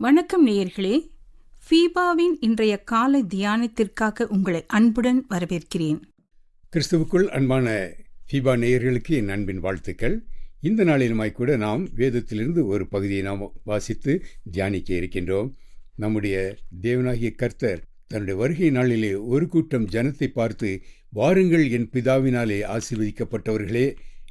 வணக்கம் நேயர்களே, ஃபீபாவின் இன்றைய காலை தியானத்திற்காக உங்களை அன்புடன் வரவேற்கிறேன். கிறிஸ்துவுக்குள் அன்பான ஃபீபா நேயர்களுக்கு என் அன்பின் வாழ்த்துக்கள். இந்த நாளிலுமாய் கூட நாம் வேதத்திலிருந்து ஒரு பகுதியை நாம் வாசித்து தியானிக்க இருக்கின்றோம். நம்முடைய தேவனாகிய கர்த்தர் தன்னுடைய வருகை நாளிலே ஒரு கூட்டம் ஜனத்தை பார்த்து, வாருங்கள் என் பிதாவினாலே ஆசீர்வதிக்கப்பட்டவர்களே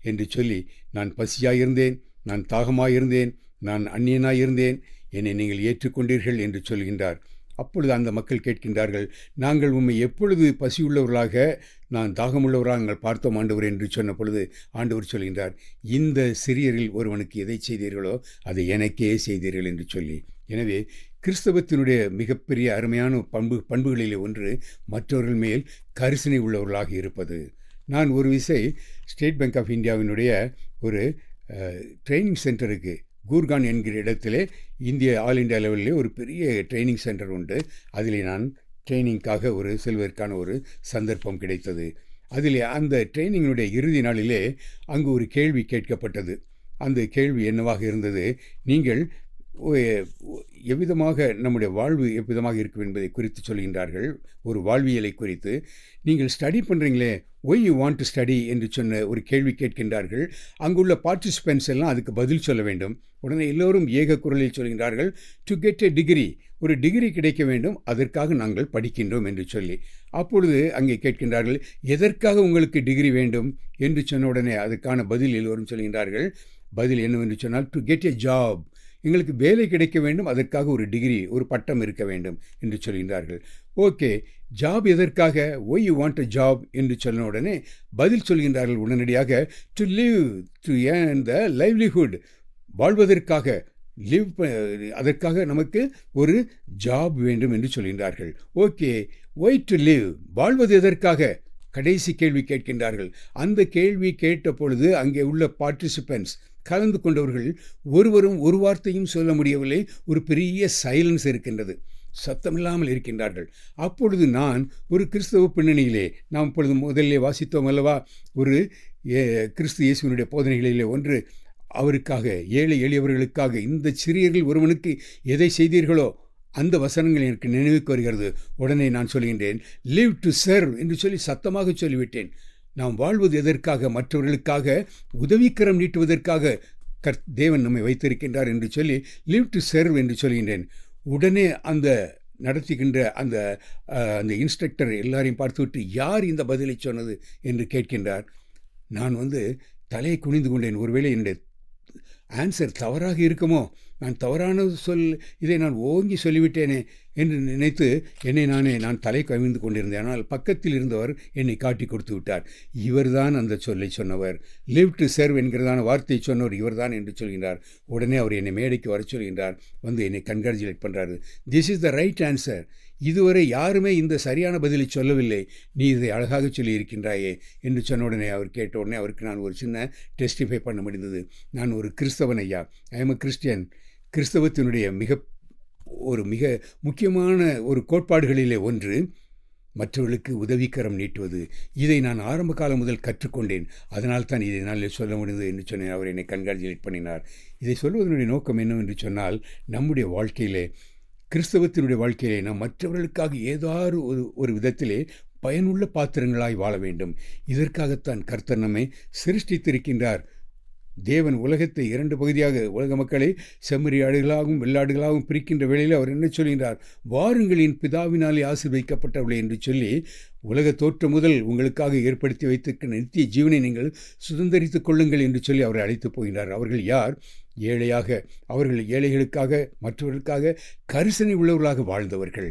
என்று சொல்லி, நான் பசியாயிருந்தேன், நான் தாகமாயிருந்தேன், நான் அந்நியனாயிருந்தேன், என்னை நீங்கள் ஏற்றுக்கொண்டீர்கள் என்று சொல்கின்றார். அப்பொழுது அந்த மக்கள் கேட்கின்றார்கள், நாங்கள் உம்மை எப்பொழுது பசியுள்ளவர்களாக, நான் தாகமுள்ளவராக நாங்கள் பார்த்தோம் ஆண்டவர் என்று சொன்ன பொழுது ஆண்டவர் சொல்கின்றார், இந்த சிறியரில் ஒருவனுக்கு எதை செய்தீர்களோ அதை எனக்கே செய்தீர்கள் என்று சொல்லி. எனவே கிறிஸ்தவத்தினுடைய மிகப்பெரிய அருமையான பண்புகளிலே ஒன்று மற்றவர்கள் மேல் கரிசனை உள்ளவர்களாக இருப்பது. நான் ஒரு விசை ஸ்டேட் பேங்க் ஆஃப் இந்தியாவினுடைய ஒரு ட்ரைனிங் சென்டருக்கு கூர்கான் என்கிற இடத்திலே இந்திய ஆல் இண்டியா லெவலிலே ஒரு பெரிய ட்ரைனிங் சென்டர் உண்டு. அதிலே நான் ட்ரைனிங்காக செல்வதற்கான ஒரு சந்தர்ப்பம் கிடைத்தது. அதிலே அந்த ட்ரைனிங்கினுடைய இறுதி நாளிலே அங்கு ஒரு கேள்வி கேட்கப்பட்டது. அந்த கேள்வி என்னவாக இருந்தது, நீங்கள் எவ்விதமாக நம்முடைய வாழ்வு எவ்விதமாக இருக்கும் என்பதை குறித்து சொல்கின்றார்கள். ஒரு வாழ்வியலை குறித்து நீங்கள் ஸ்டடி பண்ணுறீங்களே, why you want to study என்று சொன்ன ஒரு கேள்வி கேட்கின்றார்கள். அங்குள்ள பார்ட்டிசிபென்ட்ஸ் எல்லாம் அதுக்கு பதில் சொல்ல வேண்டும். உடனே எல்லோரும் ஏக குரலில் சொல்கின்றார்கள், டு கெட் எ டிகிரி, ஒரு டிகிரி கிடைக்க வேண்டும், அதற்காக நாங்கள் படிக்கின்றோம் என்று சொல்லி. அப்பொழுது அங்கே கேட்கின்றார்கள், எதற்காக உங்களுக்கு டிகிரி வேண்டும் என்று சொன்ன உடனே அதுக்கான பதில் எல்லோரும் சொல்கின்றார்கள். பதில் என்னவென்று சொன்னால், டு கெட் எ ஜாப், எங்களுக்கு வேலை கிடைக்க வேண்டும், அதற்காக ஒரு டிகிரி, ஒரு பட்டம் இருக்க வேண்டும் என்று சொல்கின்றார்கள். ஓகே, ஜாப் எதற்காக, Y you want a job என்று சொன்ன உடனே பதில் சொல்கின்றார்கள் உடனடியாக, to live, to earn the livelihood, வாழ்வதற்காக, அதற்காக நமக்கு ஒரு ஜாப் வேண்டும் என்று சொல்கின்றார்கள். ஓகே, ஒய் டு லிவ், வாழ்வது எதற்காக, கடைசி கேள்வி கேட்கின்றார்கள். அந்த கேள்வி கேட்ட பொழுது அங்கே உள்ள பார்ட்டிசிபென்ட்ஸ், கலந்து கொண்டவர்கள் ஒருவரும் ஒரு வார்த்தையும் சொல்ல முடியவில்லை. ஒரு பெரிய சைலன்ஸ் இருக்கின்றது, சத்தமில்லாமல் இருக்கின்றார்கள். அப்பொழுது நான் ஒரு கிறிஸ்தவ பின்னணியிலே, நாம் இப்பொழுது முதலிலே வாசித்தோம் அல்லவா, ஒரு கிறிஸ்து இயேசுவினுடைய போதனைகளிலே ஒன்று, அவருக்காக, ஏழை எளியவர்களுக்காக, இந்த சிறியர்கள் ஒருவனுக்கு எதை செய்தீர்களோ அந்த வசனங்கள் எனக்கு நினைவுக்கு வருகிறது. உடனே நான் சொல்கின்றேன், லிவ் டு சர்வ் என்று சொல்லி சத்தமாக சொல்லிவிட்டேன். நாம் வாழ்வது எதற்காக, மற்றவர்களுக்காக உதவிக்கரம் நீட்டுவதற்காக தேவன் நம்மை வைத்திருக்கின்றார் என்று சொல்லி லிவ் டு சர்வ் என்று சொல்கின்றேன். உடனே அந்த நடத்துகின்ற அந்த இன்ஸ்ட்ரக்டர் எல்லாரையும் பார்த்துவிட்டு, யார் இந்த பதிலை சொன்னது என்று கேட்கின்றார். நான் தலையை குனிந்து கொண்டேன். ஒருவேளை என்னுடைய ஆன்சர் தவறாக இருக்குமோ, நான் தவறான இதை நான் ஓங்கி சொல்லிவிட்டேனே என்று நினைத்து நான் தலை கவிழ்ந்து கொண்டிருந்தேன். ஆனால் பக்கத்தில் இருந்தவர் என்னை காட்டி கொடுத்து விட்டார். இவர்தான் அந்த சொல்லை சொன்னவர், லிவ் டு சர்வ் என்கிறதான வார்த்தையை சொன்னவர் இவர்தான் என்று சொல்கின்றார். உடனே அவர் என்னை மேடைக்கு வர சொல்கின்றார். என்னை கன்கிராச்சுலேட் பண்ணுறாரு. This is the right answer, இதுவரை யாருமே இந்த சரியான பதிலை சொல்லவில்லை, நீ இதை அழகாக சொல்லி இருக்கின்றாயே என்று சொன்ன உடனே அவர் கேட்ட உடனே அவருக்கு நான் ஒரு சின்ன டெஸ்டிஃபை பண்ண முடிந்தது. நான் ஒரு கிறிஸ்தவன் ஐயா, ஐ எம் அ கிறிஸ்டியன். கிறிஸ்தவத்தினுடைய மிக முக்கியமான ஒரு கோட்பாடுகளிலே ஒன்று மற்றவர்களுக்கு உதவிக்கரம் நீட்டுவது. இதை நான் ஆரம்ப காலம் முதல் கற்றுக்கொண்டேன், அதனால் தான் இதை என்னால் சொல்ல முடிந்தது என்று சொன்னேன். அவர் என்னை கன்கிராச்சுலேட் பண்ணினார். இதை சொல்வதனுடைய நோக்கம் என்னவென்று சொன்னால், நம்முடைய வாழ்க்கையிலே, கிறிஸ்தவத்தினுடைய வாழ்க்கையிலே நாம் மற்றவர்களுக்காக ஏதாவது ஒரு விதத்திலே பயனுள்ள பாத்திரங்களாய் வாழ வேண்டும். இதற்காகத்தான் கர்த்தர் நம்மை சிருஷ்டித்திருக்கின்றார். தேவன் உலகத்தை 2 பகுதியாக, உலக மக்களை செம்மறி ஆடுகளாகவும் வெள்ளாடுகளாகவும் பிரிக்கின்ற வேளையில் அவர் என்ன சொல்கின்றார், வாருங்களின் பிதாவினாலே ஆசீர்வதிக்கப்பட்டவர்களே என்று சொல்லி, உலக தோற்றம் முதல் உங்களுக்காக ஏற்படுத்தி வைத்திருக்கிற நித்திய ஜீவனை நீங்கள் சுதந்திரித்துக் கொள்ளுங்கள் என்று சொல்லி அவரை அழைத்து போகின்றார். அவர்கள் யார்? அவர்கள் ஏழைகளுக்காக, மற்றவர்களுக்காக கரிசனை உள்ளவர்களாக வாழ்ந்தவர்கள்.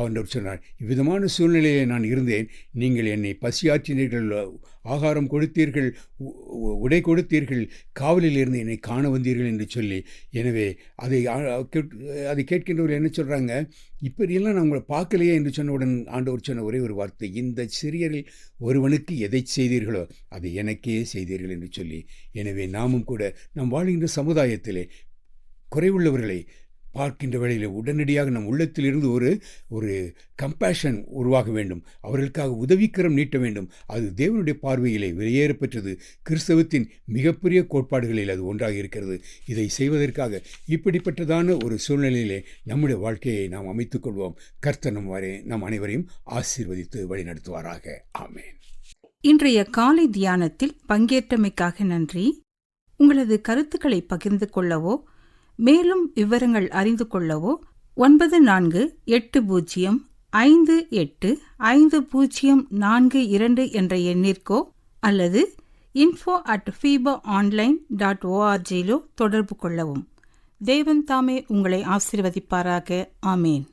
ஆண்டவர் சொன்னார், இவ்விதமான சூழ்நிலையை நான் இருந்தேன், நீங்கள் என்னை பசியாற்றினீர்கள், ஆகாரம் கொடுத்தீர்கள், உடை கொடுத்தீர்கள், காவலில் இருந்து என்னை காண வந்தீர்கள் என்று சொல்லி. எனவே அதை கேட்கின்றவர்கள் என்ன சொல்கிறாங்க, இப்படியெல்லாம் நான் உங்களை பார்க்கலையே என்று சொன்னவுடன் ஆண்டவர் சொன்ன ஒரே ஒரு வார்த்தை, இந்த சிறியரில் ஒருவனுக்கு எதை செய்தீர்களோ அதை எனக்கே செய்தீர்கள் என்று சொல்லி. எனவே நாமும் கூட நாம் வாழ்கின்ற சமுதாயத்திலே குறைவுள்ளவர்களை, பார்க்கின்ற வேளையில் உடனடியாக நம் உள்ளத்திலிருந்து ஒரு கம்பேஷன் உருவாக வேண்டும். அவர்களுக்காக உதவிக்கரம் நீட்ட வேண்டும். அது தேவனுடைய பார்வையிலே வெளியேறப்பெற்றது. கிறிஸ்தவத்தின் மிகப்பெரிய கோட்பாடுகளில் அது ஒன்றாக இருக்கிறது. இதை செய்வதற்காக இப்படிப்பட்டதான ஒரு சூழ்நிலையிலே நம்முடைய வாழ்க்கையை நாம் அமைத்துக் கொள்வோம். கர்த்தர் நம் அனைவரையும் ஆசீர்வதித்து வழிநடத்துவாராக. ஆமென். இன்றைய காலை தியானத்தில் பங்கேற்றமைக்காக நன்றி. உங்களது கருத்துக்களை பகிர்ந்து கொள்ளவோ மேலும் விவரங்கள் அறிந்து கொள்ளவோ 94585052 என்ற எண்ணிற்கோ அல்லது info@fibaonline.org தொடர்பு கொள்ளவும். தேவன் தாமே உங்களை ஆசீர்வதிப்பாராக. ஆமேன்.